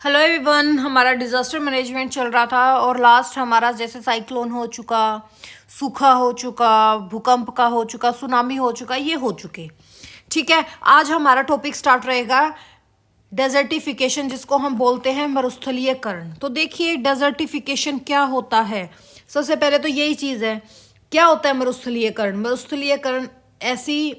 Hello everyone. हमारा disaster management चल रहा था और लास्ट हमारा जैसे साइक्लोन हो चुका, सूखा हो चुका, भूकंप का हो चुका, सुनामी हो चुका, ये हो चुके। ठीक है, आज हमारा टॉपिक स्टार्ट रहेगा डेजर्टिफिकेशन, जिसको हम बोलते हैं मरुस्थलीयकरण। तो देखिए डेजर्टिफिकेशन क्या होता है। सबसे पहले तो यही चीज़ है, क्या होता है मरुस्थलीयकरण। मरुस्थलीयकरण ऐसी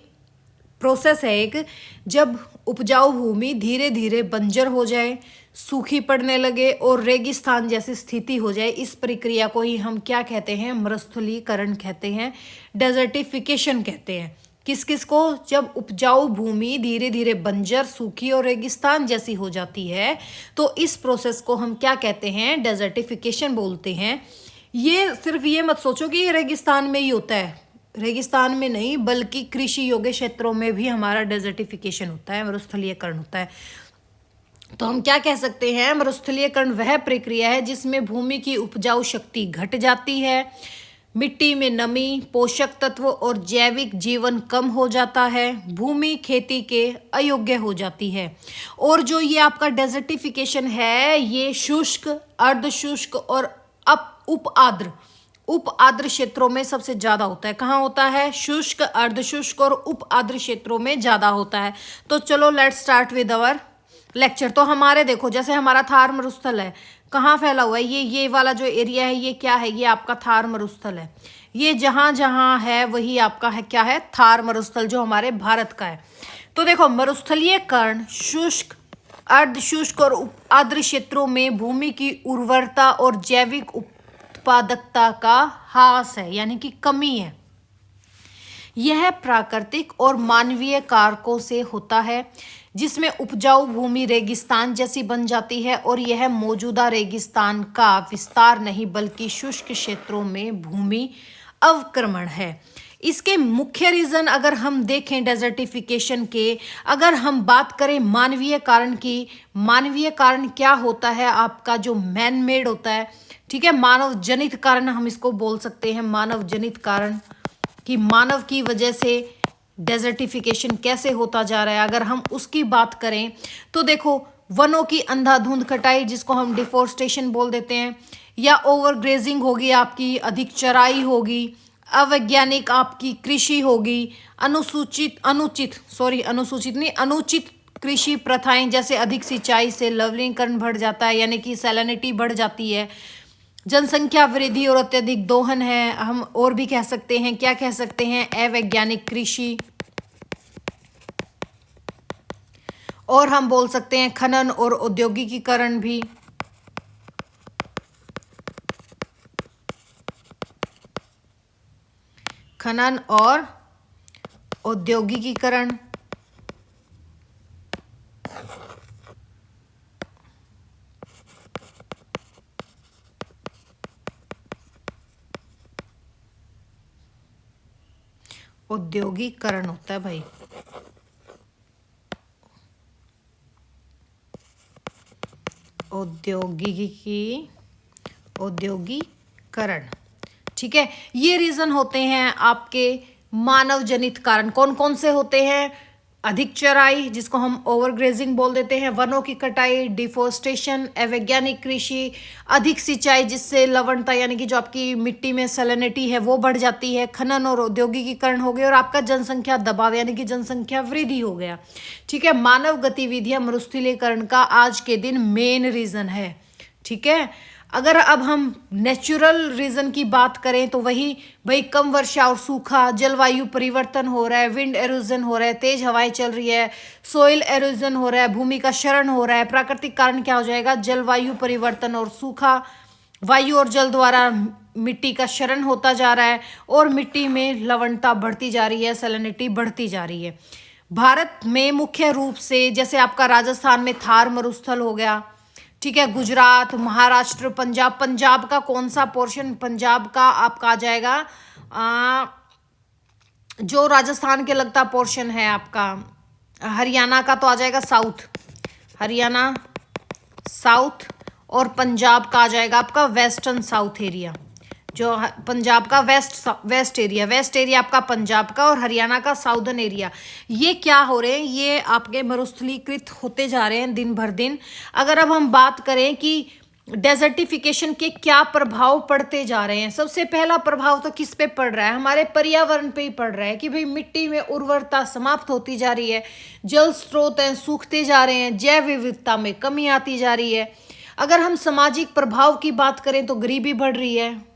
प्रोसेस है एक, जब उपजाऊ भूमि धीरे धीरे बंजर हो जाए, सूखी पड़ने लगे और रेगिस्तान जैसी स्थिति हो जाए, इस प्रक्रिया को ही हम क्या कहते हैं, मरुस्थलीकरण कहते हैं, डेजर्टिफिकेशन कहते हैं। किस किस को? जब उपजाऊ भूमि धीरे धीरे बंजर, सूखी और रेगिस्तान जैसी हो जाती है, तो इस प्रोसेस को हम क्या कहते हैं, डेजर्टिफिकेशन बोलते हैं। ये सिर्फ ये मत सोचो कि ये रेगिस्तान में ही होता है, रेगिस्तान में नहीं बल्कि कृषि योग्य क्षेत्रों में भी हमारा डेजर्टिफिकेशन होता है, मरुस्थलीयकरण होता है। तो हम क्या कह सकते हैं, मरुस्थलीयकरण वह प्रक्रिया है जिसमें भूमि की उपजाऊ शक्ति घट जाती है, मिट्टी में नमी, पोषक तत्व और जैविक जीवन कम हो जाता है, भूमि खेती के अयोग्य हो जाती है। और जो ये आपका डेजर्टिफिकेशन है, ये शुष्क, अर्धशुष्क और उप आर्द्र क्षेत्रों में सबसे ज्यादा होता है। कहाँ होता है? शुष्क, अर्धशुष्क और उप आर्द्र क्षेत्रों में ज्यादा होता है। तो चलो let's start with our lecture. तो हमारे देखो, जैसे हमारा थार मरुस्थल है, कहाँ फैला हुआ है ये वाला जो एरिया है, ये क्या है? ये आपका थार मरुस्थल है। ये जहां जहां है वही आपका है, क्या है? थार मरुस्थल, जो हमारे भारत का है। तो देखो, मरुस्थलीयकरण शुष्क, अर्धशुष्क और उप आर्द्र क्षेत्रों में भूमि की उर्वरता और जैविक उत्पादकता का ह्रास है, यानी कि कमी है। यह प्राकृतिक और मानवीय कारकों से होता है, जिसमें उपजाऊ भूमि रेगिस्तान जैसी बन जाती है और यह मौजूदा रेगिस्तान का विस्तार नहीं बल्कि शुष्क क्षेत्रों में भूमि अवक्रमण है। इसके मुख्य रीजन अगर हम देखें डेजर्टिफिकेशन के, अगर हम बात करें मानवीय कारण की, मानवीय कारण क्या होता है आपका? जो मैन मेड होता है, ठीक है, मानव जनित कारण हम इसको बोल सकते हैं, मानव जनित कारण, कि मानव की वजह से डेजर्टिफिकेशन कैसे होता जा रहा है। अगर हम उसकी बात करें तो देखो, वनों की अंधाधुंध कटाई, जिसको हम डिफोरेस्टेशन बोल देते हैं, या ओवरग्रेजिंग होगी आपकी, अधिक चराई होगी, अवैज्ञानिक आपकी कृषि होगी, अनुचित कृषि प्रथाएं, जैसे अधिक सिंचाई से लवणीकरण बढ़ जाता है, यानी कि सैलिनिटी बढ़ जाती है, जनसंख्या वृद्धि और अत्यधिक दोहन है। हम और भी कह सकते हैं, क्या कह सकते हैं, अवैज्ञानिक कृषि, और हम बोल सकते हैं खनन और औद्योगिकीकरण भी। खनन और औद्योगिकीकरण, औद्योगिकरण होता है भाई। औद्योगिकरण, ठीक है। ये रीजन होते हैं आपके मानव जनित कारण। कौन कौन से होते हैं? अधिक चराई, जिसको हम ओवरग्रेजिंग बोल देते हैं, वनों की कटाई, डिफोरेस्टेशन, अवैज्ञानिक कृषि, अधिक सिंचाई जिससे लवणता, यानी कि जो आपकी मिट्टी में सैलिनिटी है वो बढ़ जाती है, खनन और औद्योगिकीकरण हो गया, और आपका जनसंख्या दबाव, यानी कि जनसंख्या वृद्धि हो गया। ठीक है, मानव गतिविधियां मरुस्थलीकरण का आज के दिन मेन रीजन है। ठीक है, अगर अब हम नेचुरल रीजन की बात करें तो वही भाई, कम वर्षा और सूखा, जलवायु परिवर्तन हो रहा है, विंड एरोजन हो रहा है, तेज हवाएं चल रही है, सोइल एरोजन हो रहा है, भूमि का क्षरण हो रहा है। प्राकृतिक कारण क्या हो जाएगा? जलवायु परिवर्तन और सूखा, वायु और जल द्वारा मिट्टी का क्षरण होता जा रहा है, और मिट्टी में लवणता बढ़ती जा रही है, सैलिनिटी बढ़ती जा रही है। भारत में मुख्य रूप से, जैसे आपका राजस्थान में थार मरुस्थल हो गया, ठीक है, गुजरात, महाराष्ट्र, पंजाब, पंजाब का कौन सा पोर्शन? पंजाब का आपका आ जाएगा जो राजस्थान के लगता पोर्शन है आपका, हरियाणा का तो आ जाएगा साउथ, हरियाणा साउथ, और पंजाब का आ जाएगा आपका वेस्टर्न साउथ एरिया। जो पंजाब का वेस्ट एरिया आपका पंजाब का, और हरियाणा का साउदर्न एरिया, ये क्या हो रहे हैं, ये आपके मरुस्थलीकृत होते जा रहे हैं दिन भर दिन। अगर अब हम बात करें कि डेजर्टिफिकेशन के क्या प्रभाव पड़ते जा रहे हैं, सबसे पहला प्रभाव तो किस पे पड़ रहा है, हमारे पर्यावरण पे ही पड़ रहा है कि भाई मिट्टी में उर्वरता समाप्त होती जा रही है, जल स्रोत हैं सूखते जा रहे हैं, जैव विविधता में कमी आती जा रही है। अगर हम सामाजिक प्रभाव की बात करें तो गरीबी बढ़ रही है,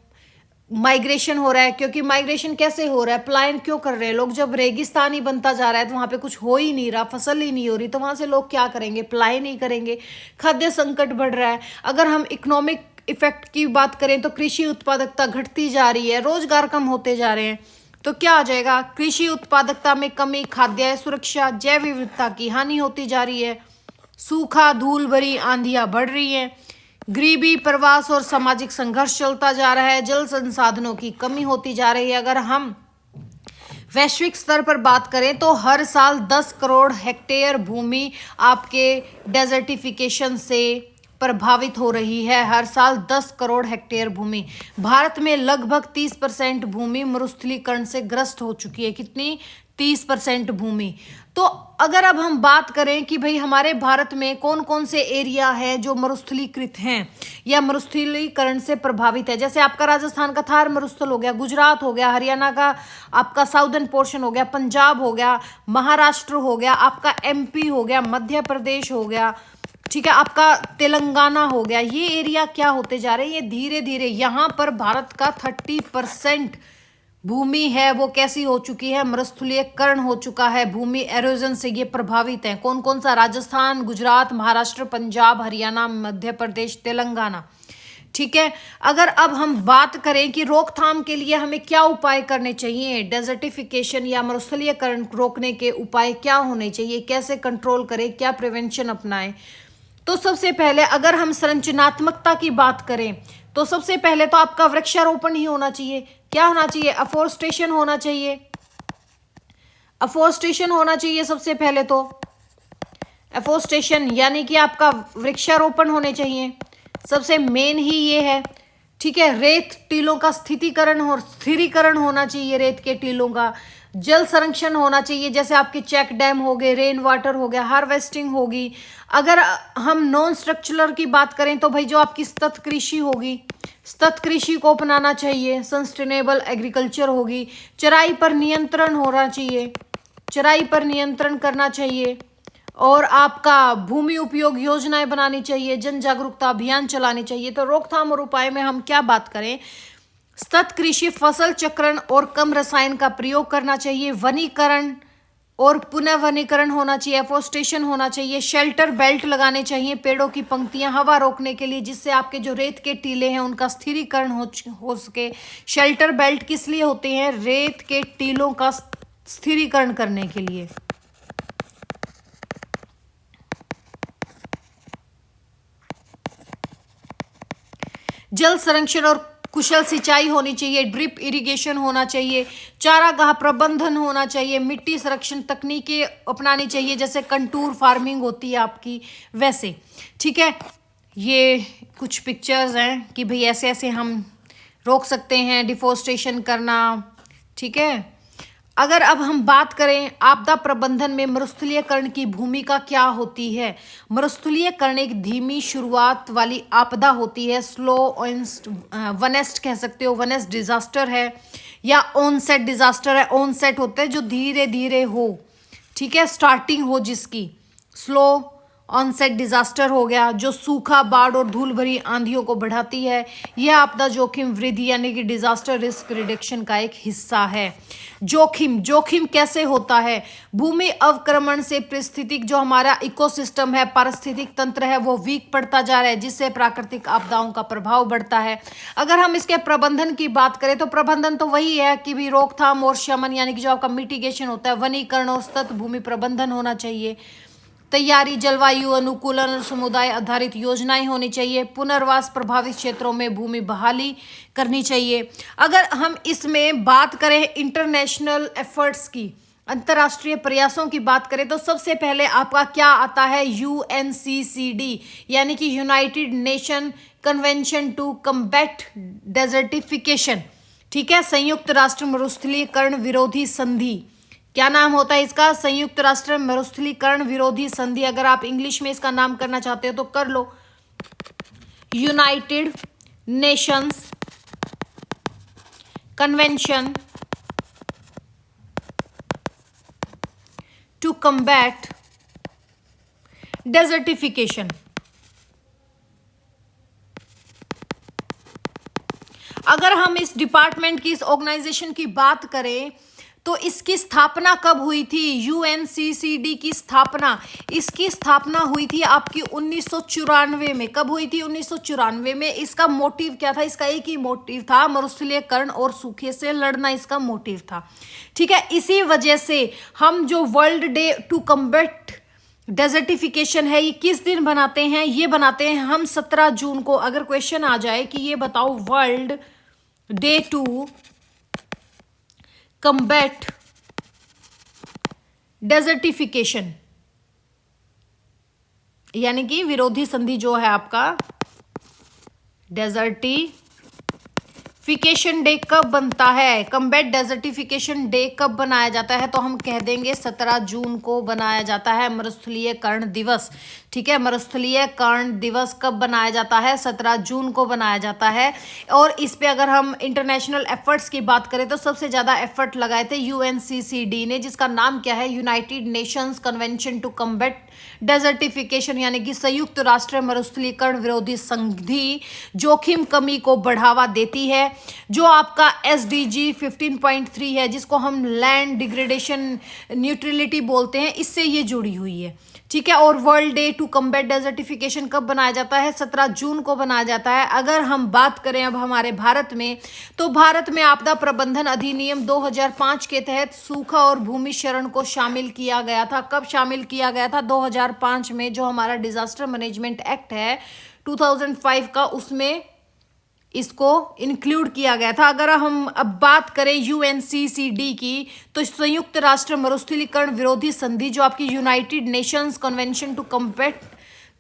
माइग्रेशन हो रहा है, क्योंकि माइग्रेशन कैसे हो रहा है, पलायन क्यों कर रहे हैं लोग, जब रेगिस्तान ही बनता जा रहा है तो वहां पे कुछ हो ही नहीं रहा, फसल ही नहीं हो रही, तो वहां से लोग क्या करेंगे, पलायन ही करेंगे। खाद्य संकट बढ़ रहा है। अगर हम इकोनॉमिक इफेक्ट की बात करें तो कृषि उत्पादकता घटती जा रही है, रोजगार कम होते जा रहे हैं, तो क्या आ जाएगा, कृषि उत्पादकता में कमी, खाद्य सुरक्षा, जैव विविधता की हानि होती जा रही है, सूखा, धूल भरी आंधियां बढ़ रही हैं, गरीबी, प्रवास और सामाजिक संघर्ष चलता जा रहा है, जल संसाधनों की कमी होती जा रही है। अगर हम वैश्विक स्तर पर बात करें तो हर साल 10 करोड़ हेक्टेयर भूमि आपके डेजर्टिफिकेशन से प्रभावित हो रही है। हर साल 10 करोड़ हेक्टेयर भूमि। भारत में लगभग 30% भूमि मरुस्थलीकरण से ग्रस्त हो चुकी है। कितनी? 30% भूमि। तो अगर अब हम बात करें कि भाई हमारे भारत में कौन कौन से एरिया है जो मरुस्थलीकृत हैं या मरुस्थलीकरण से प्रभावित है, जैसे आपका राजस्थान का थार मरुस्थल हो गया, गुजरात हो गया, हरियाणा का आपका साउदर्न पोर्शन हो गया, पंजाब हो गया, महाराष्ट्र हो गया, आपका एमपी हो गया, मध्य प्रदेश हो गया, ठीक है, आपका तेलंगाना हो गया। ये एरिया क्या होते जा रहे हैं, ये धीरे धीरे यहाँ पर भारत का 30% भूमि है वो कैसी हो चुकी है, मरुस्थलीकरण हो चुका है, भूमि एरोजन से ये प्रभावित है। कौन कौन सा? राजस्थान, गुजरात, महाराष्ट्र, पंजाब, हरियाणा, मध्य प्रदेश, तेलंगाना, ठीक है। अगर अब हम बात करें कि रोकथाम के लिए हमें क्या उपाय करने चाहिए, डेजर्टिफिकेशन या मरुस्थलीकरण रोकने के उपाय क्या होने चाहिए, कैसे कंट्रोल करें, क्या प्रिवेंशन अपनाएं, तो सबसे पहले अगर हम संरचनात्मकता की बात करें तो सबसे पहले तो आपका वृक्षारोपण ही होना चाहिए। क्या होना चाहिए? अफोरेस्टेशन होना चाहिए। अफोरेस्टेशन होना चाहिए सबसे पहले तो। अफोरेस्टेशन यानी कि आपका वृक्षारोपण होने चाहिए, सबसे मेन ही ये है, ठीक है। रेत टीलों का स्थिरीकरण होना चाहिए, रेत के टीलों का। जल संरक्षण होना चाहिए, जैसे आपके चेक डैम हो गए, रेन वाटर हो गया, हार्वेस्टिंग होगी। अगर हम नॉन स्ट्रक्चरल की बात करें तो भाई जो आपकी सतत कृषि होगी, सतत कृषि को अपनाना चाहिए, सस्टेनेबल एग्रीकल्चर होगी। चराई पर नियंत्रण होना चाहिए, चराई पर नियंत्रण करना चाहिए, और आपका भूमि उपयोग योजनाएं बनानी चाहिए, जन जागरूकता अभियान चलाने चाहिए। तो रोकथाम और उपाय में हम क्या बात करें, सतत कृषि, फसल चक्रण और कम रसायन का प्रयोग करना चाहिए, वनीकरण और पुनः वनीकरण होना चाहिए, एफोरेस्टेशन होना चाहिए, शेल्टर बेल्ट लगाने चाहिए, पेड़ों की पंक्तियां हवा रोकने के लिए, जिससे आपके जो रेत के टीले हैं उनका स्थिरीकरण हो सके। शेल्टर बेल्ट किस लिए होते हैं? रेत के टीलों का स्थिरीकरण करने के लिए। जल संरक्षण और कुशल सिंचाई होनी चाहिए, ड्रिप इरिगेशन होना चाहिए, चारागाह प्रबंधन होना चाहिए, मिट्टी संरक्षण तकनीकें अपनानी चाहिए, जैसे कंटूर फार्मिंग होती है आपकी वैसे, ठीक है। ये कुछ पिक्चर्स हैं कि भाई ऐसे ऐसे हम रोक सकते हैं डिफोरेस्टेशन करना, ठीक है। अगर अब हम बात करें आपदा प्रबंधन में मरुस्थलीकरण की भूमिका क्या होती है, मरुस्थलीकरण एक धीमी शुरुआत वाली आपदा होती है, स्लो वनेस्ट कह सकते हो, वनेस्ट डिजास्टर है या ऑनसेट डिजास्टर है। ऑनसेट होता है जो धीरे धीरे हो, ठीक है, स्टार्टिंग हो जिसकी। स्लो ऑनसेट डिजास्टर हो गया जो सूखा, बाढ़ और धूल भरी आंधियों को बढ़ाती है। यह आपदा जोखिम वृद्धि यानी कि डिजास्टर रिस्क रिडक्शन का एक हिस्सा है। जोखिम कैसे होता है? भूमि अवक्रमण से पारिस्थितिक जो हमारा इकोसिस्टम है, पारिस्थितिक तंत्र है, वो वीक पड़ता जा रहा है, जिससे प्राकृतिक आपदाओं का प्रभाव बढ़ता है। अगर हम इसके प्रबंधन की बात करें तो प्रबंधन तो वही है कि भी रोकथाम और शमन यानी कि जो आपका मिटिगेशन होता है, वनीकरण और सतत भूमि प्रबंधन होना चाहिए, तैयारी, जलवायु अनुकूलन और समुदाय आधारित योजनाएं होनी चाहिए, पुनर्वास प्रभावित क्षेत्रों में भूमि बहाली करनी चाहिए। अगर हम इसमें बात करें इंटरनेशनल एफर्ट्स की, अंतर्राष्ट्रीय प्रयासों की बात करें तो सबसे पहले आपका क्या आता है? UNCCD यानी कि United Nation Convention to combat Desertification, ठीक है, संयुक्त राष्ट्र मरुस्थलीकरण विरोधी संधि। क्या नाम होता है इसका? संयुक्त राष्ट्र मरुस्थलीकरण विरोधी संधि। अगर आप इंग्लिश में इसका नाम करना चाहते हो तो कर लो, United Nations convention to combat Desertification. अगर हम इस डिपार्टमेंट की, इस ऑर्गेनाइजेशन की बात करें तो इसकी स्थापना कब हुई थी? यूएनसीसीडी की स्थापना, इसकी स्थापना हुई थी आपकी 1994 में। कब हुई थी? 1994 में। इसका मोटिव क्या था? इसका एक ही मोटिव था, मरुस्थलीकरण और सूखे से लड़ना इसका मोटिव था, ठीक है। इसी वजह से हम जो world day to combat desertification है, ये किस दिन बनाते हैं? ये बनाते हैं हम 17 जून को। अगर क्वेश्चन आ जाए कि ये बताओ world day to combat desertification, यानी कि विरोधी संधि जो है आपका, डेजर्टिफिकेशन डे कब बनता है? कम्बैट डेजर्टिफिकेशन डे कब बनाया जाता है? तो हम कह देंगे 17 जून को बनाया जाता है, मरुस्थलीकरण दिवस, ठीक है। मरुस्थलीकरण दिवस कब बनाया जाता है? 17 जून को बनाया जाता है। और इस पे अगर हम इंटरनेशनल एफर्ट्स की बात करें तो सबसे ज़्यादा एफर्ट लगाए थे यूएनसीसीडी ने, जिसका नाम क्या है? United Nations convention to combat desertification, यानी कि संयुक्त राष्ट्र मरुस्थलीकरण विरोधी संधि जोखिम कमी को बढ़ावा देती है। जो आपका SDG 15.3 है, जिसको हम लैंड डिग्रेडेशन न्यूट्रलिटी बोलते हैं, इससे ये जुड़ी हुई है, ठीक है। और world day to combat desertification कब बनाया जाता है? 17 जून को बनाया जाता है। अगर हम बात करें अब हमारे भारत में, तो भारत में आपदा प्रबंधन अधिनियम 2005 के तहत सूखा और भूमि क्षरण को शामिल किया गया था। कब शामिल किया गया था? 2005 में। जो हमारा डिजास्टर मैनेजमेंट एक्ट है 2005 का, उसमें इसको इंक्लूड किया गया था। अगर हम अब बात करें यूएनसीसीडी की, तो संयुक्त राष्ट्र मरुस्थलीकरण विरोधी संधि जो आपकी united Nations convention to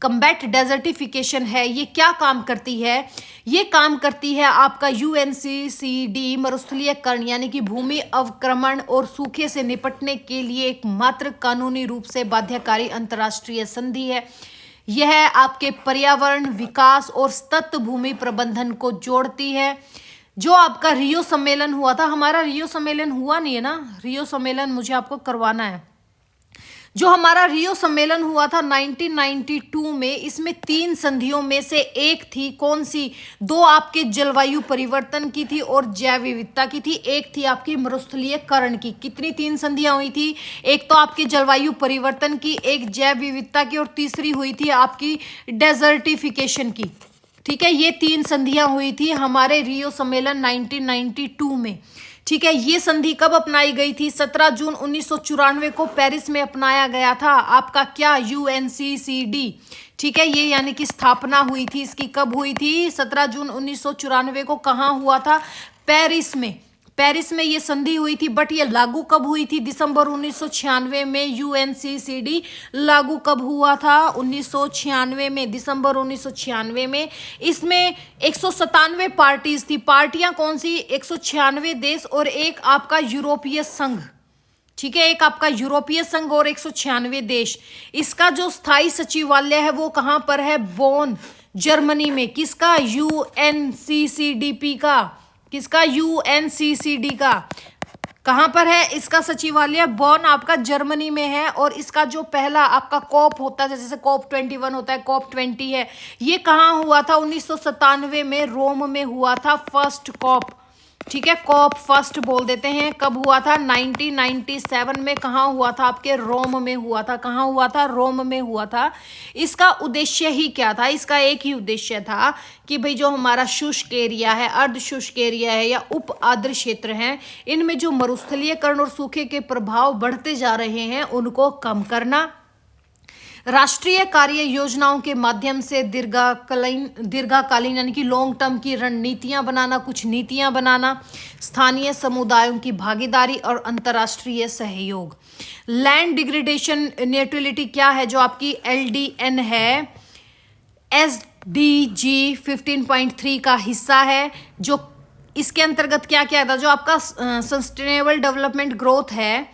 combat desertification है, ये क्या काम करती है? ये काम करती है आपका यूएनसीसीडी मरुस्थलीकरण यानी कि भूमि अवक्रमण और सूखे से निपटने के लिए एकमात्र कानूनी रूप से बाध्यकारी अंतर्राष्ट्रीय संधि है। यह आपके पर्यावरण विकास और सतत भूमि प्रबंधन को जोड़ती है। जो आपका रियो सम्मेलन हुआ था, हमारा रियो सम्मेलन हुआ नहीं है ना, रियो सम्मेलन मुझे आपको करवाना है। जो हमारा रियो सम्मेलन हुआ था 1992 में, इसमें 3 संधियों में से एक थी, कौन सी? 2 आपके जलवायु परिवर्तन की थी और जैव विविधता की थी, एक थी आपकी मरुस्थलीकरण की। कितनी 3 संधियां हुई थी? एक तो आपकी जलवायु परिवर्तन की, एक जैव विविधता की, और तीसरी हुई थी आपकी डेजर्टिफिकेशन की, ठीक है। ये 3 संधियां हुई थी हमारे रियो सम्मेलन 1992 में, ठीक है। ये संधि कब अपनाई गई थी? 17 जून 1994 को पेरिस में अपनाया गया था आपका क्या? यूएनसीसीडी, ठीक है। ये यानी कि स्थापना हुई थी इसकी। कब हुई थी? 17 जून 1994 को। कहाँ हुआ था? पेरिस में। पेरिस में ये संधि हुई थी, बट ये लागू कब हुई थी? दिसंबर 1996 में। यूएनसीसीडी लागू कब हुआ था? 1996 में, दिसंबर 1996 में। इसमें 197 पार्टीज थी। पार्टियां कौन सी? 196 देश और एक आपका यूरोपीय संघ, ठीक है। एक आपका यूरोपीय संघ और 196 देश। इसका जो स्थायी सचिवालय है वो कहाँ पर है? बोन, जर्मनी में। किसका? यूएनसीसीडीपी का। किसका? यूएनसीसीडी का। कहाँ पर है इसका सचिवालय? बॉन आपका जर्मनी में है। और इसका जो पहला आपका कॉप होता है, जैसे कॉप 21 होता है, कॉप 20 है, ये कहाँ हुआ था? 1997 में रोम में हुआ था फर्स्ट कॉप, ठीक है। कॉप फर्स्ट बोल देते हैं। कब हुआ था? 1997 में। कहाँ हुआ था? आपके रोम में हुआ था। कहाँ हुआ था? रोम में हुआ था। इसका उद्देश्य ही क्या था? इसका एक ही उद्देश्य था कि भाई जो हमारा शुष्क एरिया है, अर्ध शुष्क एरिया है या उप आर्द्र क्षेत्र हैं, इनमें जो मरुस्थलीकरण और सूखे के प्रभाव बढ़ते जा रहे हैं उनको कम करना, राष्ट्रीय कार्य योजनाओं के माध्यम से दीर्घकालीन यानी कि लॉन्ग टर्म की रणनीतियां बनाना, कुछ नीतियां बनाना, स्थानीय समुदायों की भागीदारी और अंतर्राष्ट्रीय सहयोग। लैंड डिग्रेडेशन न्यूट्रलिटी क्या है? जो आपकी LDN है, DG 15.3 का हिस्सा है। जो इसके अंतर्गत क्या किया था, जो आपका सस्टेनेबल डेवलपमेंट ग्रोथ है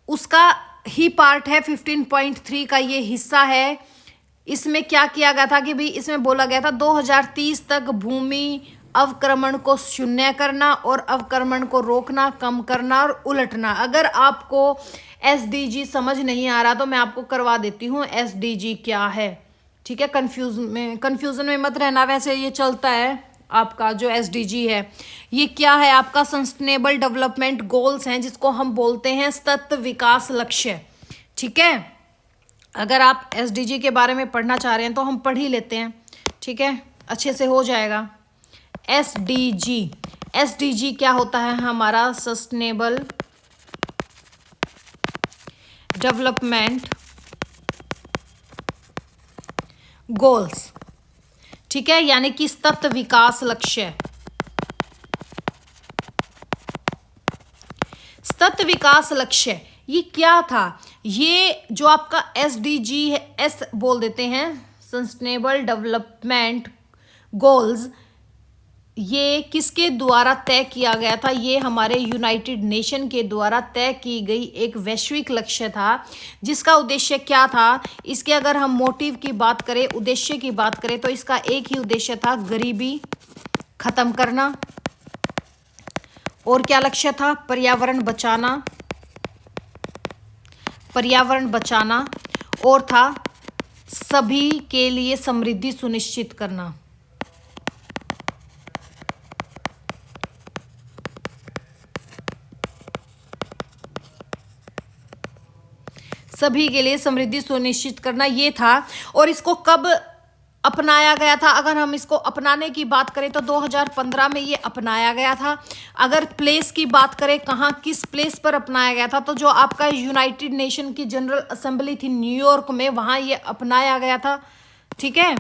उसका ही पार्ट है, 15.3 का ये हिस्सा है। इसमें क्या किया गया था कि भाई इसमें बोला गया था 2030 तक भूमि अवक्रमण को शून्य करना और अवक्रमण को रोकना, कम करना और उलटना। अगर आपको SDG समझ नहीं आ रहा तो मैं आपको करवा देती हूँ SDG क्या है, ठीक है। कंफ्यूजन में मत रहना, वैसे ये चलता है आपका जो SDG है। ये क्या है, आपका सस्टेनेबल डेवलपमेंट गोल्स हैं, जिसको हम बोलते हैं सतत विकास लक्ष्य, ठीक है। अगर आप SDG के बारे में पढ़ना चाह रहे हैं तो हम पढ़ ही लेते हैं, ठीक है, अच्छे से हो जाएगा। SDG क्या होता है, हमारा सस्टेनेबल डेवलपमेंट गोल्स, ठीक है, यानी कि सतत विकास लक्ष्य। सतत विकास लक्ष्य ये क्या था, ये जो आपका SDG है, S बोल देते हैं, सस्टेनेबल डेवलपमेंट गोल्स, ये किसके द्वारा तय किया गया था, ये हमारे यूनाइटेड नेशन के द्वारा तय की गई एक वैश्विक लक्ष्य था, जिसका उद्देश्य क्या था। इसके अगर हम मोटिव की बात करें, उद्देश्य की बात करें, तो इसका एक ही उद्देश्य था, गरीबी खत्म करना। और क्या लक्ष्य था, पर्यावरण बचाना, और था सभी के लिए समृद्धि सुनिश्चित करना। सभी के लिए समृद्धि सुनिश्चित करना ये था। और इसको कब अपनाया गया था, अगर हम इसको अपनाने की बात करें तो 2015 में ये अपनाया गया था। अगर प्लेस की बात करें, कहाँ किस प्लेस पर अपनाया गया था, तो जो आपका यूनाइटेड नेशन की जनरल असेंबली थी न्यूयॉर्क में, वहाँ ये अपनाया गया था, ठीक है।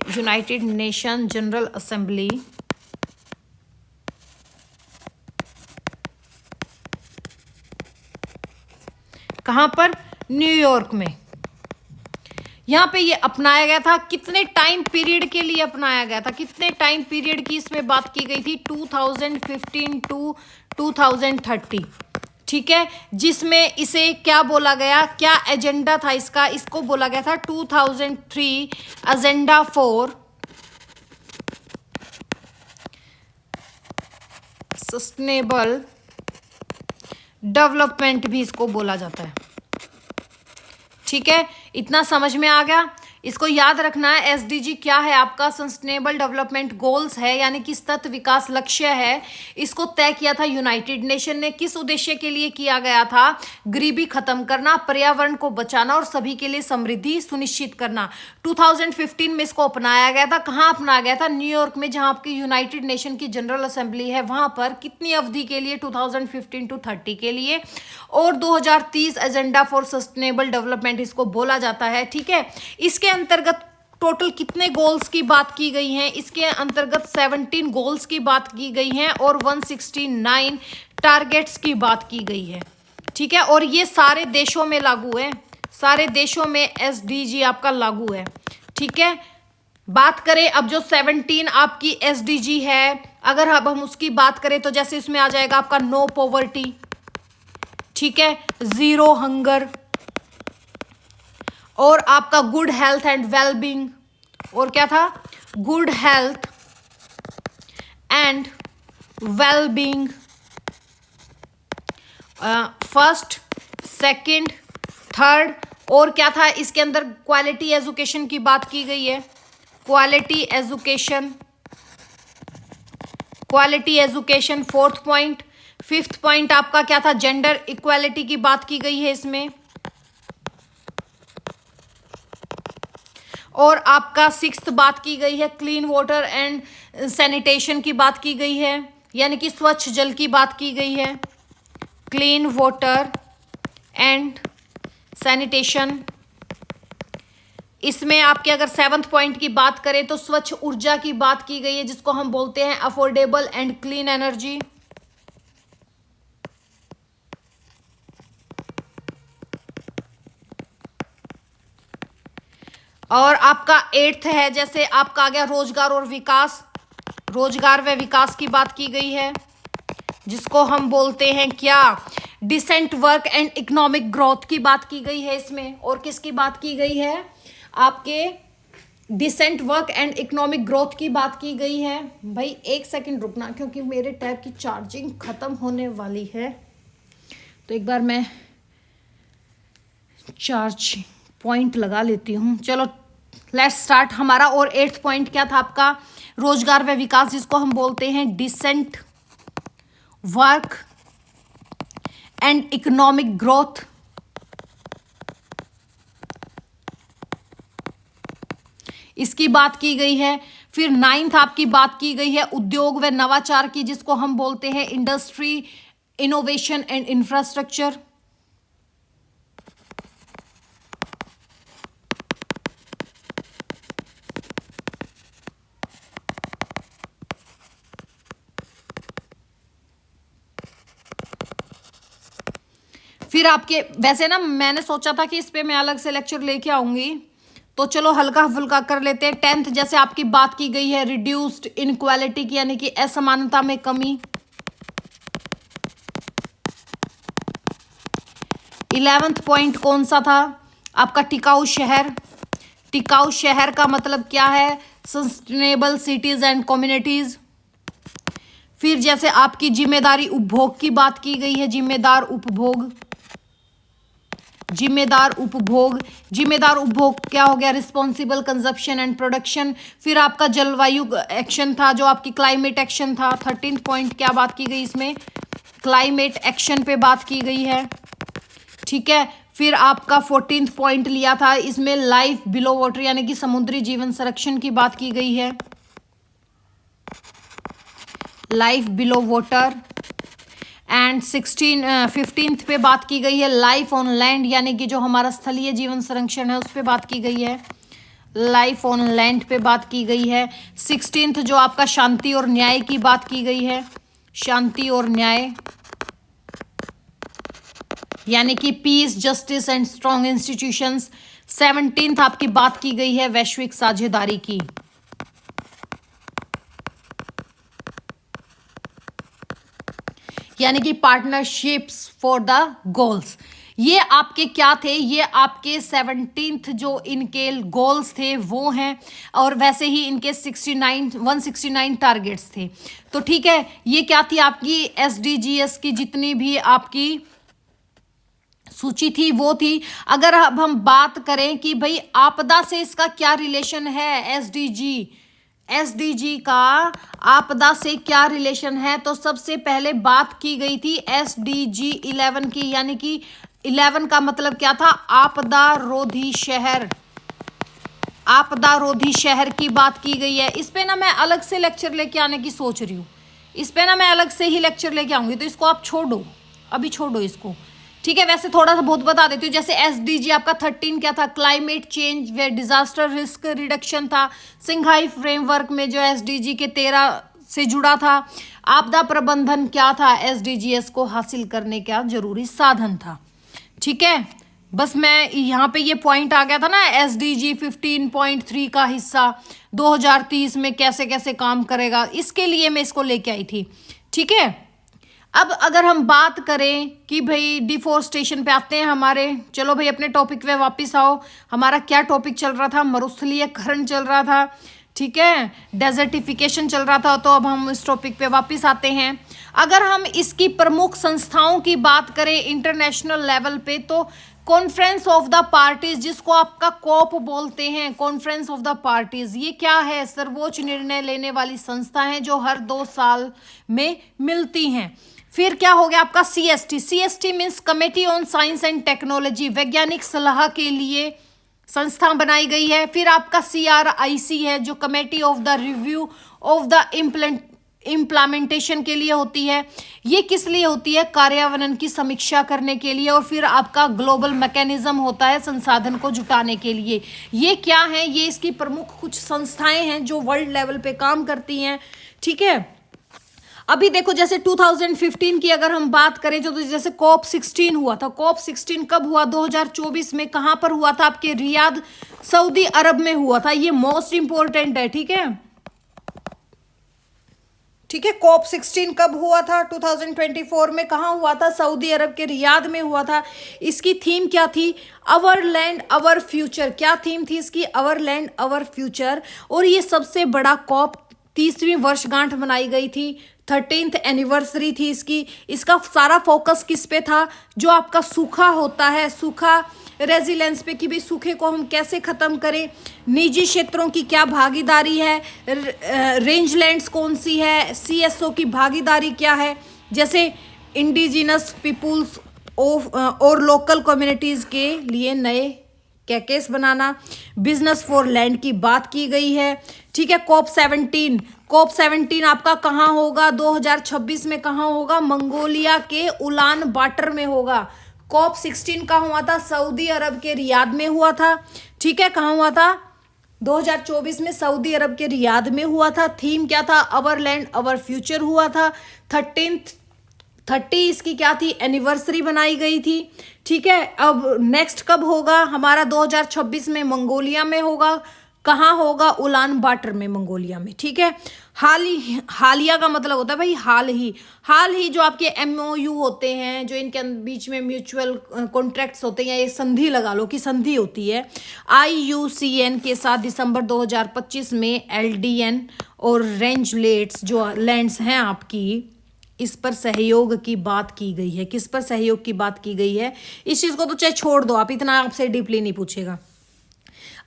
यूनाइटेड नेशन जनरल असेंबली कहाँ पर, न्यूयॉर्क में, यहाँ पे ये अपनाया गया था। कितने टाइम पीरियड के लिए अपनाया गया था, कितने टाइम पीरियड की इसमें बात की गई थी, 2015 टू 2030, ठीक है। जिसमें इसे क्या बोला गया, क्या एजेंडा था इसका, इसको बोला गया था 2003 एजेंडा फॉर सस्टेनेबल डेवलपमेंट भी इसको बोला जाता है, ठीक है। इतना समझ में आ गया। इसको याद रखना है, SDG क्या है, आपका सस्टेनेबल डेवलपमेंट गोल्स है, यानी कि सतत विकास लक्ष्य है। इसको तय किया था यूनाइटेड नेशन ने, किस उद्देश्य के लिए किया गया था, गरीबी खत्म करना, पर्यावरण को बचाना और सभी के लिए समृद्धि सुनिश्चित करना। 2015 में इसको अपनाया गया था। कहाँ अपनाया गया था, न्यूयॉर्क में, जहां आपकी यूनाइटेड नेशन की जनरल असेंबली है, वहां पर। कितनी अवधि के लिए, 2015 टू 30 के लिए। और 2030 एजेंडा फॉर सस्टेनेबल डेवलपमेंट इसको बोला जाता है, ठीक है। इसके अंतर्गत टोटल कितने गोल्स की बात की गई है, इसके अंतर्गत 17 गोल्स की बात की गई है और 169 टारगेट्स की बात की गई है, ठीक है। और ये सारे देशों में लागू है, सारे देशों में SDG आपका लागू है, ठीक है। बात करें अब जो 17 आपकी SDG है, अगर अब हम उसकी बात करें तो जैसे इसमें आ जाएगा आपका नो पॉवर्टी, ठीक है, जीरो हंगर, और आपका गुड हेल्थ एंड वेलबींग, और क्या था, good health and wellbeing, first, second, third, और क्या था इसके अंदर, क्वालिटी एजुकेशन की बात की गई है, quality education fourth point. Fifth point आपका क्या था, जेंडर इक्वालिटी की बात की गई है इसमें। और आपका सिक्स्थ बात की गई है, क्लीन वाटर एंड सैनिटेशन की बात की गई है, यानी कि स्वच्छ जल की बात की गई है, क्लीन वाटर एंड सैनिटेशन। इसमें आपके अगर सेवंथ पॉइंट की बात करें तो स्वच्छ ऊर्जा की बात की गई है, जिसको हम बोलते हैं अफोर्डेबल एंड क्लीन एनर्जी। और आपका 8th है, जैसे आपका आ गया रोजगार और विकास, रोजगार व विकास की बात की गई है, जिसको हम बोलते हैं क्या, decent work and economic growth की बात की गई है इसमें। और किसकी बात की गई है, आपके decent work and economic growth की बात की गई है। भाई एक सेकंड रुकना, क्योंकि मेरे टैब की चार्जिंग खत्म होने वाली है, तो एक बार मैं चार्ज पॉइंट लगा लेती हूँ। चलो लेट्स स्टार्ट। हमारा और 8th पॉइंट क्या था आपका, रोजगार व विकास, जिसको हम बोलते हैं decent work and economic growth. इसकी बात की गई है। फिर 9th आपकी बात की गई है उद्योग व नवाचार की, जिसको हम बोलते हैं इंडस्ट्री, इनोवेशन एंड इंफ्रास्ट्रक्चर। फिर आपके, वैसे ना मैंने सोचा था कि इस पे मैं अलग से लेक्चर लेके आऊंगी, तो चलो हल्का फुल्का कर लेते हैं। 10th जैसे आपकी बात की गई है रिड्यूस्ड इनक्वालिटी की, यानी कि असमानता में कमी। 11th पॉइंट कौन सा था आपका, टिकाऊ शहर। टिकाऊ शहर का मतलब क्या है, सस्टेनेबल सिटीज एंड कम्युनिटीज। फिर जैसे आपकी जिम्मेदारी उपभोग की बात की गई है, जिम्मेदार उपभोग, जिम्मेदार उपभोग। जिम्मेदार उपभोग क्या हो गया, रिस्पॉन्सिबल कंजप्शन एंड प्रोडक्शन। फिर आपका जलवायु एक्शन था, जो आपकी क्लाइमेट एक्शन था। 13th पॉइंट क्या बात की गई इसमें, क्लाइमेट एक्शन पे बात की गई है, ठीक है। फिर आपका 14th पॉइंट लिया था इसमें लाइफ बिलो वाटर, यानी कि समुद्री जीवन संरक्षण की बात की गई है, life below water. And 15th पे बात की गई है लाइफ ऑन लैंड, यानी कि जो हमारा स्थलीय जीवन संरक्षण है उस पे बात की गई है, लाइफ ऑन लैंड पे बात की गई है। 16th जो आपका शांति और न्याय की बात की गई है, शांति और न्याय, यानी कि peace, justice and strong institutions. 17th आपकी बात की गई है वैश्विक साझेदारी की, यानी कि पार्टनरशिप्स फॉर द गोल्स। ये आपके क्या थे, ये आपके 17th जो इनके गोल्स थे वो हैं, और वैसे ही इनके 169 टारगेट्स थे। तो ठीक है, ये क्या थी आपकी SDGs की जितनी भी आपकी सूची थी वो थी। अगर अब हम बात करें कि भाई आपदा से इसका क्या रिलेशन है, एसडीजी का आपदा से क्या रिलेशन है, तो सबसे पहले बात की गई थी SDG 11 की, यानी कि 11 का मतलब क्या था, आपदा रोधी शहर, आपदा रोधी शहर की बात की गई है। इस पे ना मैं अलग से लेक्चर लेके आने की सोच रही हूँ, इस पे ना मैं अलग से ही लेक्चर लेके आऊंगी, तो इसको आप छोड़ो, अभी छोड़ो इसको, ठीक है। वैसे थोड़ा सा बहुत बता देती हूँ, जैसे SDG आपका 13 क्या था, क्लाइमेट चेंज व डिजास्टर रिस्क रिडक्शन था। सिंघाई फ्रेमवर्क में जो SDG के 13 से जुड़ा था। आपदा प्रबंधन क्या था, SDGs को हासिल करने का जरूरी साधन था, ठीक है। बस मैं यहाँ पे ये पॉइंट आ गया था ना, SDG 15.3 का हिस्सा 2030 में कैसे कैसे काम करेगा, इसके लिए मैं इसको लेके आई थी, ठीक है। अब अगर हम बात करें कि भाई डिफोरेस्टेशन पे आते हैं हमारे, चलो भाई अपने टॉपिक पे वापस आओ। हमारा क्या टॉपिक चल रहा था, मरुस्थलीकरण चल रहा था, ठीक है, डेजर्टिफिकेशन चल रहा था। तो अब हम इस टॉपिक पे वापस आते हैं। अगर हम इसकी प्रमुख संस्थाओं की बात करें इंटरनेशनल लेवल पे, तो कॉन्फ्रेंस ऑफ द पार्टीज, जिसको आपका कॉप बोलते हैं, कॉन्फ्रेंस ऑफ द पार्टीज, ये क्या है, सर्वोच्च निर्णय लेने वाली संस्था है जो हर 2 साल में मिलती हैं। फिर क्या हो गया आपका CST means committee on science and technology, वैज्ञानिक सलाह के लिए संस्था बनाई गई है। फिर आपका CRIC है जो committee of the review of the implementation के लिए होती है। ये किस लिए होती है, कार्यान्वयन की समीक्षा करने के लिए। और फिर आपका ग्लोबल मैकेनिज्म होता है संसाधन को जुटाने के लिए। ये क्या है, ये इसकी प्रमुख कुछ संस्थाएं हैं जो वर्ल्ड लेवल पे काम करती हैं, ठीक है। अभी देखो जैसे 2015 की अगर हम बात करें तो जैसे कॉप 16 हुआ था। कॉप 16 कब हुआ? 2024 में। कहां पर हुआ था? आपके रियाद, सऊदी अरब में हुआ था। ये मोस्ट इंपॉर्टेंट है, ठीक है। ठीक है, कॉप 16 कब हुआ था? 2024 में। कहाँ हुआ था? सऊदी अरब के रियाद में हुआ था। इसकी थीम क्या थी? अवर लैंड अवर फ्यूचर। क्या थीम थी इसकी? अवर लैंड अवर फ्यूचर। और ये सबसे बड़ा कॉप 30वीं वर्षगांठ मनाई गई थी, 13th एनिवर्सरी थी इसकी। इसका सारा फोकस किस पे था? जो आपका सूखा होता है, सूखा रेजिलेंस पे, कि भाई सूखे को हम कैसे खत्म करें, निजी क्षेत्रों की क्या भागीदारी है, रेंजलैंड्स कौन सी है, सीएसओ की भागीदारी क्या है, जैसे इंडिजिनस पीपुल्स और लोकल कम्युनिटीज़ के लिए नए कैकेस बनाना, बिजनेस फॉर लैंड की बात की गई है। ठीक है, कॉप 17, कॉप 17 आपका कहाँ होगा? 2026 में। कहाँ होगा? मंगोलिया के उलान बाटर में होगा। कॉप 16 कहाँ हुआ था? सऊदी अरब के रियाद में हुआ था। ठीक है, कहाँ हुआ था? 2024 में सऊदी अरब के रियाद में हुआ था। थीम क्या था? अवर लैंड अवर फ्यूचर हुआ था। 30 इसकी क्या थी? एनिवर्सरी बनाई गई थी। ठीक है, अब नेक्स्ट कब होगा हमारा? 2026 में मंगोलिया में होगा। कहाँ होगा? उलान बाटर में, मंगोलिया में। ठीक है, हालिया का मतलब होता है भाई हाल ही जो आपके MOU होते हैं, जो इनके बीच में म्यूचुअल कॉन्ट्रैक्ट्स होते हैं, या ये संधि लगा लो कि संधि होती है IUCN के साथ। दिसंबर 2025 में LDN और रेंजलेट्स जो लैंड्स हैं आपकी, इस पर सहयोग की बात की गई है। किस पर सहयोग की बात की गई है? इस चीज को तो चाहे छोड़ दो आप, इतना आपसे डीपली नहीं पूछेगा।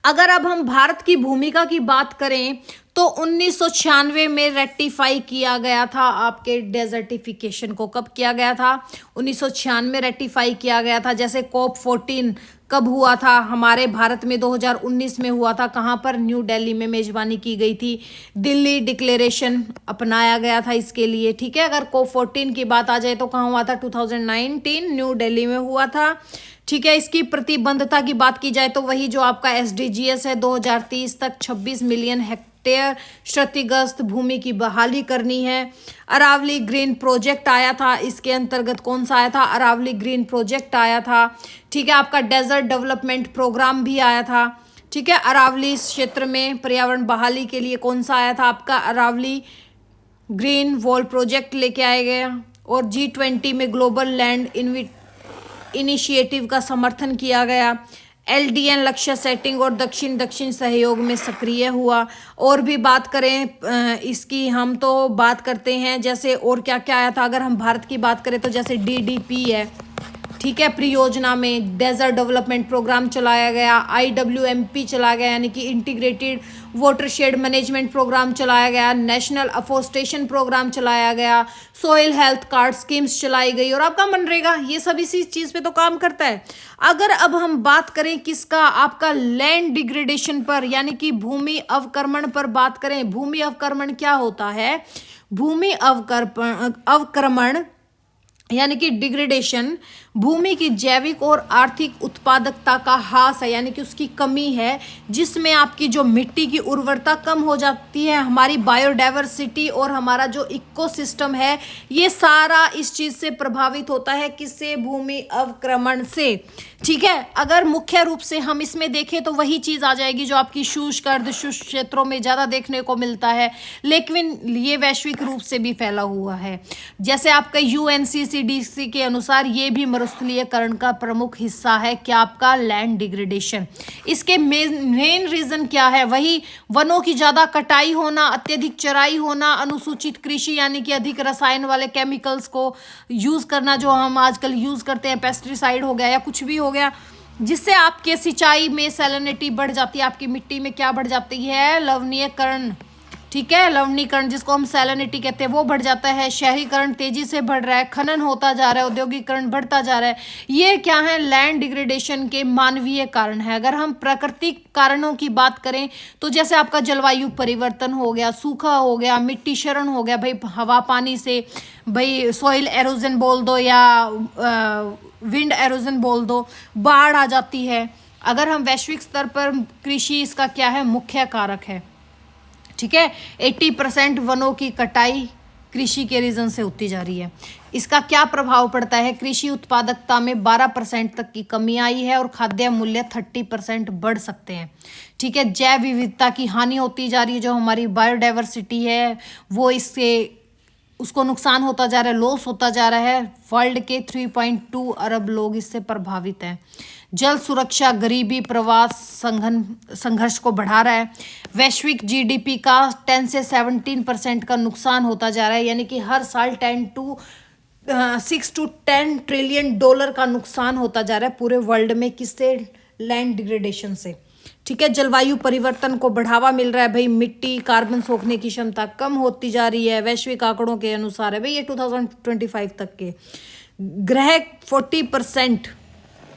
अगर अब हम भारत की भूमिका की बात करें तो 1996 में रेटिफाई किया गया था आपके डेजर्टिफिकेशन को। कब किया गया था? 1996 में रेटिफाई किया गया था। जैसे कॉप 14 कब हुआ था? हमारे भारत में 2019 में हुआ था। कहाँ पर? न्यू दिल्ली में मेजबानी की गई थी। दिल्ली डिक्लेरेशन अपनाया गया था इसके लिए। ठीक है, अगर कॉप 14 की बात आ जाए तो कहाँ हुआ था? 2019 न्यू दिल्ली में हुआ था। ठीक है, इसकी प्रतिबद्धता की बात की जाए तो वही जो आपका SDGs है, 2030 तक 26 मिलियन हेक्टेयर क्षतिग्रस्त भूमि की बहाली करनी है। अरावली ग्रीन प्रोजेक्ट आया था, इसके अंतर्गत कौन सा आया था? अरावली ग्रीन प्रोजेक्ट आया था। ठीक है, आपका डेजर्ट डेवलपमेंट प्रोग्राम भी आया था। ठीक है, अरावली क्षेत्र में पर्यावरण बहाली के लिए कौन सा आया था? आपका अरावली ग्रीन वॉल प्रोजेक्ट लेके आया गया। और G20 में ग्लोबल लैंड इनिशिएटिव का समर्थन किया गया। LDN लक्ष्य सेटिंग और दक्षिण सहयोग में सक्रिय हुआ। और भी बात करें इसकी, हम तो बात करते हैं जैसे और क्या क्या आया था। अगर हम भारत की बात करें तो जैसे DDP है, ठीक है, परियोजना में डेजर्ट डेवलपमेंट प्रोग्राम चलाया गया। IWMP चलाया गया, यानी कि इंटीग्रेटेड वाटरशेड मैनेजमेंट प्रोग्राम चलाया गया। नेशनल अफोस्टेशन प्रोग्राम चलाया गया। सोइल हेल्थ कार्ड स्कीम्स चलाई गई। और आपका मनरेगा, ये सब इसी चीज़ पे तो काम करता है। अगर अब हम बात करें किसका? आपका लैंड डिग्रेडेशन पर, यानी कि भूमि अवक्रमण पर बात करें। भूमि अवक्रमण क्या होता है? भूमि अवक्रमण यानी कि डिग्रेडेशन भूमि की जैविक और आर्थिक उत्पादकता का ह्रास है, यानी कि उसकी कमी है, जिसमें आपकी जो मिट्टी की उर्वरता कम हो जाती है, हमारी बायोडाइवर्सिटी और हमारा जो इकोसिस्टम है, ये सारा इस चीज़ से प्रभावित होता है। किससे? भूमि अवक्रमण से। ठीक है, अगर मुख्य रूप से हम इसमें देखें तो वही चीज़ आ जाएगी जो आपकी शुष्क अर्धशुष्क क्षेत्रों में ज़्यादा देखने को मिलता है, लेकिन ये वैश्विक रूप से भी फैला हुआ है। जैसे आपका UNCCDC के अनुसार ये भी मरुस्थलीयकरण का प्रमुख हिस्सा है। क्या? आपका लैंड डिग्रेडेशन। इसके मेन रीजन क्या है? वही वनों की ज़्यादा कटाई होना, अत्यधिक चराई होना, अनुसूचित कृषि यानी कि अधिक रसायन वाले केमिकल्स को यूज़ करना, जो हम आजकल यूज़ करते हैं, पेस्टिसाइड हो गया या कुछ भी हो गया, जिससे आपके सिंचाई में सैलिनिटी बढ़ जाती है। आपकी मिट्टी में क्या बढ़ जाती है? लवणीकरण। ठीक है, लवणीकरण जिसको हम सैलिनिटी कहते हैं, वो बढ़ जाता है। शहरीकरण तेजी से बढ़ रहा है, खनन होता जा रहा है, औद्योगिकरण बढ़ता जा रहा है। ये क्या है? लैंड डिग्रेडेशन के मानवीय कारण है। अगर हम प्राकृतिक कारणों की बात करें तो जैसे आपका जलवायु परिवर्तन हो गया, सूखा हो गया, मिट्टी क्षरण हो गया, भाई हवा पानी से, भाई सॉइल एरोजन बोल दो या विंड एरोजन बोल दो, बाढ़ आ जाती है। अगर हम वैश्विक स्तर पर, कृषि इसका क्या है? मुख्य कारक है। ठीक है, 80% वनों की कटाई कृषि के रीजन से होती जा रही है। इसका क्या प्रभाव पड़ता है? कृषि उत्पादकता में 12% तक की कमी आई है और खाद्य मूल्य 30% बढ़ सकते हैं। ठीक है, जैव विविधता की हानि होती जा रही है, जो हमारी बायोडाइवर्सिटी है वो इससे उसको नुकसान होता जा रहा है, लॉस होता जा रहा है। वर्ल्ड के 3.2 अरब लोग इससे प्रभावित हैं। जल सुरक्षा गरीबी प्रवास संघर्ष को बढ़ा रहा है। वैश्विक जीडीपी का 10 से 17% का नुकसान होता जा रहा है, यानी कि हर साल 6 to 10 ट्रिलियन डॉलर का नुकसान होता जा रहा है पूरे वर्ल्ड में। किससे? लैंड डिग्रेडेशन से। ठीक है, जलवायु परिवर्तन को बढ़ावा मिल रहा है भाई। मिट्टी कार्बन सोखने की क्षमता कम होती जा रही है, वैश्विक आंकड़ों के अनुसार है भाई, ये 2025 तक के। ग्रह 40%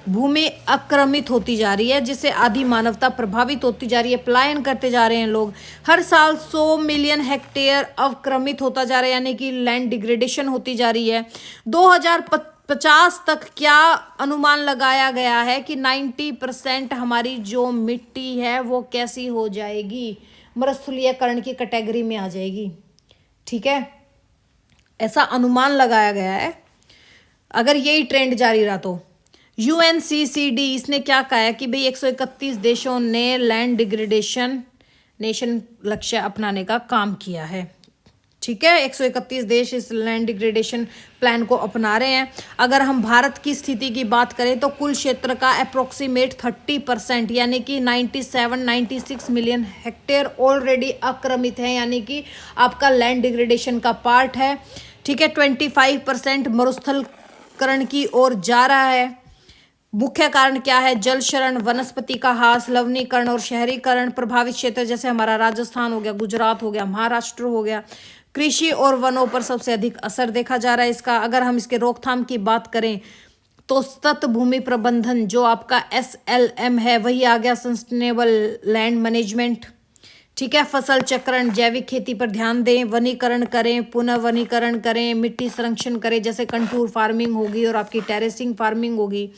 भूमि आक्रमित होती जा रही है, जिससे आधी मानवता प्रभावित होती जा रही है। पलायन करते जा रहे हैं लोग। हर साल 100 मिलियन हेक्टेयर अवक्रमित होता जा रहा है, यानी कि लैंड डिग्रेडेशन होती जा रही है। 2050 तक क्या अनुमान लगाया गया है कि 90% हमारी जो मिट्टी है वो कैसी हो जाएगी? मरुस्थलीयकरण की कैटेगरी में आ जाएगी। ठीक है, ऐसा अनुमान लगाया गया है अगर यही ट्रेंड जारी रहा तो। UNCCD इसने क्या कहा है कि भाई 131 देशों ने लैंड डिग्रेडेशन नेशन लक्ष्य अपनाने का काम किया है। ठीक है, 131 देश इस लैंड डिग्रेडेशन प्लान को अपना रहे हैं। अगर हम भारत की स्थिति की बात करें तो कुल क्षेत्र का अप्रोक्सीमेट 30% यानी कि 96 मिलियन हेक्टेयर ऑलरेडी आक्रमित है, यानी कि आपका लैंड डिग्रेडेशन का पार्ट है। ठीक है, 25% मरुस्थलीकरण की ओर जा रहा है। मुख्य कारण क्या है? जल शरण, वनस्पति का ह्रास, लवणीकरण और शहरीकरण। प्रभावित क्षेत्र जैसे हमारा राजस्थान हो गया, गुजरात हो गया, महाराष्ट्र हो गया। कृषि और वनों पर सबसे अधिक असर देखा जा रहा है इसका। अगर हम इसके रोकथाम की बात करें तो सतत भूमि प्रबंधन जो आपका SLM है वही आ गया, सस्टेनेबल लैंड मैनेजमेंट। ठीक है, फसल चक्रण, जैविक खेती पर ध्यान दें, वनीकरण करें, पुनः वनीकरण करें, मिट्टी संरक्षण करें, जैसे कंटूर फार्मिंग होगी और आपकी टेरेसिंग फार्मिंग होगी।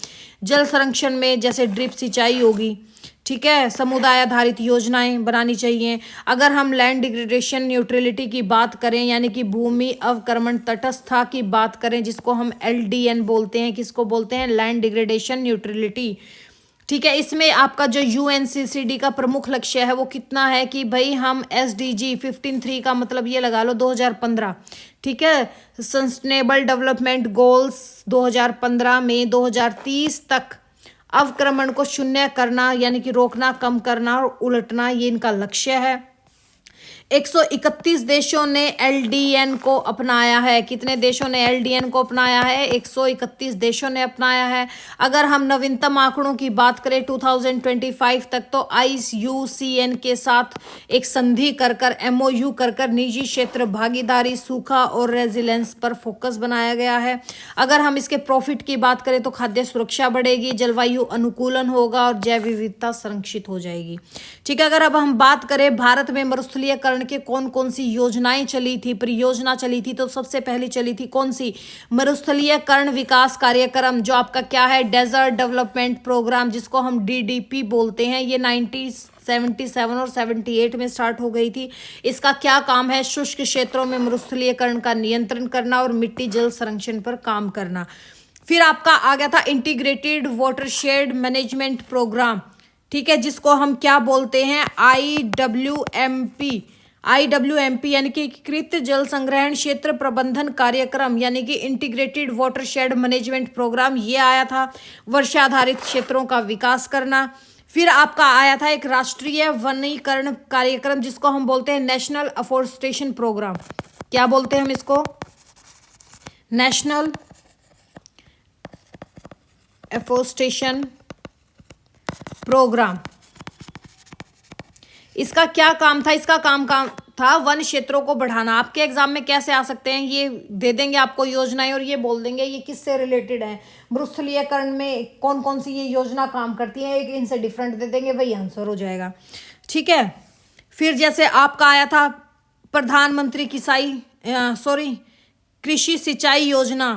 जल संरक्षण में जैसे ड्रिप सिंचाई होगी। ठीक है, समुदाय आधारित योजनाएं बनानी चाहिए। अगर हम लैंड डिग्रेडेशन न्यूट्रलिटी की बात करें, यानी कि भूमि अवक्रमण तटस्थता की बात करें, जिसको हम LDN बोलते हैं, किसको बोलते हैं? Land degradation neutrality. ठीक है, इसमें आपका जो UNCCD का प्रमुख लक्ष्य है वो कितना है कि भाई हम SDG 15.3 का मतलब ये लगा लो 2015। ठीक है, सस्टेनेबल डेवलपमेंट गोल्स 2015 में 2030 तक अवक्रमण को शून्य करना, यानी कि रोकना, कम करना और उलटना, ये इनका लक्ष्य है। 131 देशों ने LDN को अपनाया है। कितने देशों ने LDN को अपनाया है? 131 देशों ने अपनाया है। अगर हम नवीनतम आंकड़ों की बात करें 2025 तक, तो IUCN के साथ एक संधि कर MOU कर निजी क्षेत्र भागीदारी, सूखा और रेजिलेंस पर फोकस बनाया गया है। अगर हम इसके प्रॉफिट की बात करें तो खाद्य सुरक्षा बढ़ेगी, जलवायु अनुकूलन होगा और जैव विविधता संरक्षित हो जाएगी। ठीक है, अगर अब हम बात करें भारत में मरुस्थलीयकरण के कौन कौन सी योजनाएं चली थी, परियोजना चली थी, तो सबसे पहली चली थी कौन सी? मरुस्थलीयकरण विकास कार्यक्रम, जो आपका क्या है? डेजर्ट डेवलपमेंट प्रोग्राम, जिसको हम DDP बोलते हैं। ये 1977 और 78 में स्टार्ट हो गई थी। इसका क्या काम है? शुष्क क्षेत्रों में मरुस्थलीयकरण का नियंत्रण करना और मिट्टी जल संरक्षण पर काम करना। फिर आपका आ गया था इंटीग्रेटेड वाटरशेड मैनेजमेंट प्रोग्राम। ठीक है, जिसको हम क्या बोलते हैं? IWMP यानी कि एकीकृत जल संग्रहण क्षेत्र प्रबंधन कार्यक्रम, यानी कि इंटीग्रेटेड वाटरशेड मैनेजमेंट प्रोग्राम, ये आया था। वर्षा आधारित क्षेत्रों का विकास करना। फिर आपका आया था एक राष्ट्रीय वनीकरण कार्यक्रम, जिसको हम बोलते हैं नेशनल अफॉरेस्टेशन प्रोग्राम। क्या बोलते हैं हम इसको? National afforestation programme. इसका क्या काम था? इसका काम था वन क्षेत्रों को बढ़ाना। आपके एग्जाम में कैसे आ सकते हैं? ये दे देंगे आपको योजनाएं और ये बोल देंगे ये किससे रिलेटेड है, मरुस्थलीयकरण में कौन कौन सी ये योजना काम करती है, एक इनसे डिफरेंट दे देंगे, वही आंसर हो जाएगा। ठीक है, फिर जैसे आपका आया था प्रधानमंत्री कृषि सिंचाई योजना,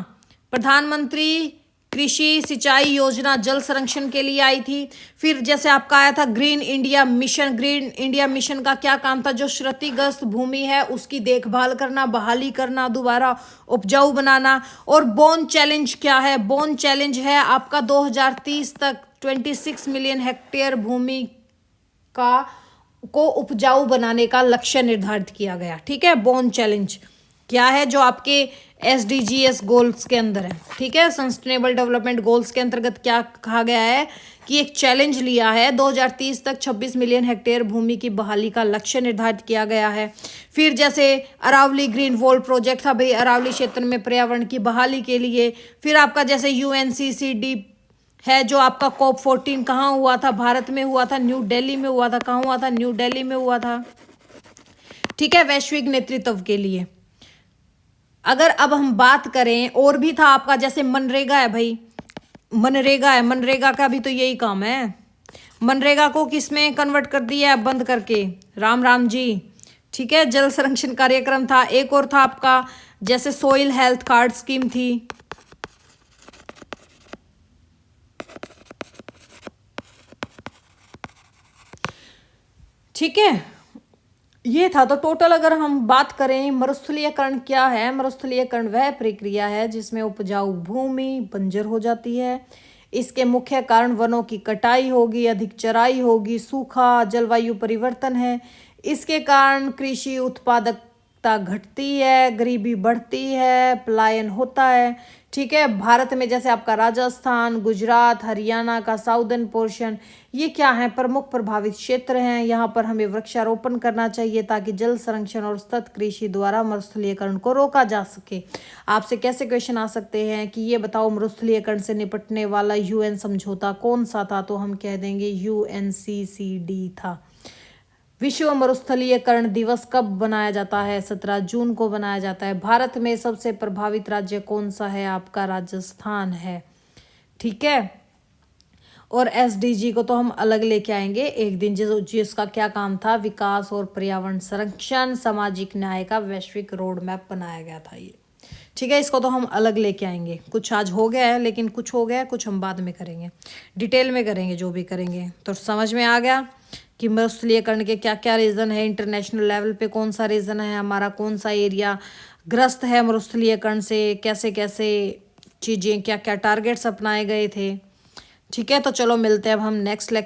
प्रधानमंत्री कृषि सिंचाई योजना जल संरक्षण के लिए आई थी। फिर जैसे आपका आया था green India mission. Green India mission का क्या काम था? जो क्षतिग्रस्त भूमि है उसकी देखभाल करना, बहाली करना, दोबारा उपजाऊ बनाना। और बोन चैलेंज क्या है? बोन चैलेंज है आपका 2030 तक 26 मिलियन हेक्टेयर भूमि का को उपजाऊ बनाने का लक्ष्य निर्धारित किया गया। ठीक है, बोन चैलेंज क्या है? जो आपके SDGs गोल्स के अंदर है। ठीक है, सस्टेनेबल डेवलपमेंट गोल्स के अंतर्गत क्या कहा गया है कि एक चैलेंज लिया है, 2030 तक 26 मिलियन हेक्टेयर भूमि की बहाली का लक्ष्य निर्धारित किया गया है। फिर जैसे अरावली ग्रीन वॉल प्रोजेक्ट था भाई, अरावली क्षेत्र में पर्यावरण की बहाली के लिए। फिर आपका जैसे UNCCD है, जो आपका COP14 कहाँ हुआ था? भारत में हुआ था, न्यू दिल्ली में हुआ था। कहाँ हुआ था? न्यू दिल्ली में हुआ था। ठीक है, वैश्विक नेतृत्व के लिए। अगर अब हम बात करें, और भी था आपका जैसे मनरेगा है भाई, मनरेगा है, मनरेगा का भी तो यही काम है। मनरेगा को किसमें कन्वर्ट कर दिया है? बंद करके। राम राम जी। ठीक है, जल संरक्षण कार्यक्रम था। एक और था आपका जैसे सोइल हेल्थ कार्ड स्कीम थी। ठीक है, ये था। तो टोटल अगर हम बात करें, मरुस्थलीकरण क्या है? मरुस्थलीकरण वह प्रक्रिया है जिसमें उपजाऊ भूमि बंजर हो जाती है। इसके मुख्य कारण वनों की कटाई होगी, अधिक चराई होगी, सूखा, जलवायु परिवर्तन है। इसके कारण कृषि उत्पादकता घटती है, गरीबी बढ़ती है, पलायन होता है। ठीक है, भारत में जैसे आपका राजस्थान, गुजरात, हरियाणा का साउदर्न पोर्शन, ये क्या है? प्रमुख प्रभावित क्षेत्र हैं। यहाँ पर हमें वृक्षारोपण करना चाहिए ताकि जल संरक्षण और सतत कृषि द्वारा मरुस्थलीकरण को रोका जा सके। आपसे कैसे क्वेश्चन आ सकते हैं कि ये बताओ मरुस्थलीकरण से निपटने वाला UN समझौता कौन सा था? तो हम कह देंगे UNCCD था। विश्व मरुस्थलीकरण दिवस कब बनाया जाता है? 17 जून को बनाया जाता है। भारत में सबसे प्रभावित राज्य कौन सा है? आपका राजस्थान है। ठीक है, और SDG को तो हम अलग लेके आएंगे एक दिन, जिसका क्या काम था? विकास और पर्यावरण संरक्षण, सामाजिक न्याय का वैश्विक रोड मैप बनाया गया था ये। ठीक है, इसको तो हम अलग लेके आएंगे। कुछ आज हो गया है, लेकिन कुछ हो गया है, कुछ हम बाद में करेंगे, डिटेल में करेंगे जो भी करेंगे। तो समझ में आ गया कि मरुस्थलीकरण के क्या क्या रीज़न है, इंटरनेशनल लेवल पे कौन सा रीज़न है, हमारा कौन सा एरिया ग्रस्त है मरुस्थलीकरण से, कैसे कैसे चीज़ें, क्या क्या टारगेट्स अपनाए गए थे। ठीक है, तो चलो मिलते हैं अब हम नेक्स्ट लेक्चर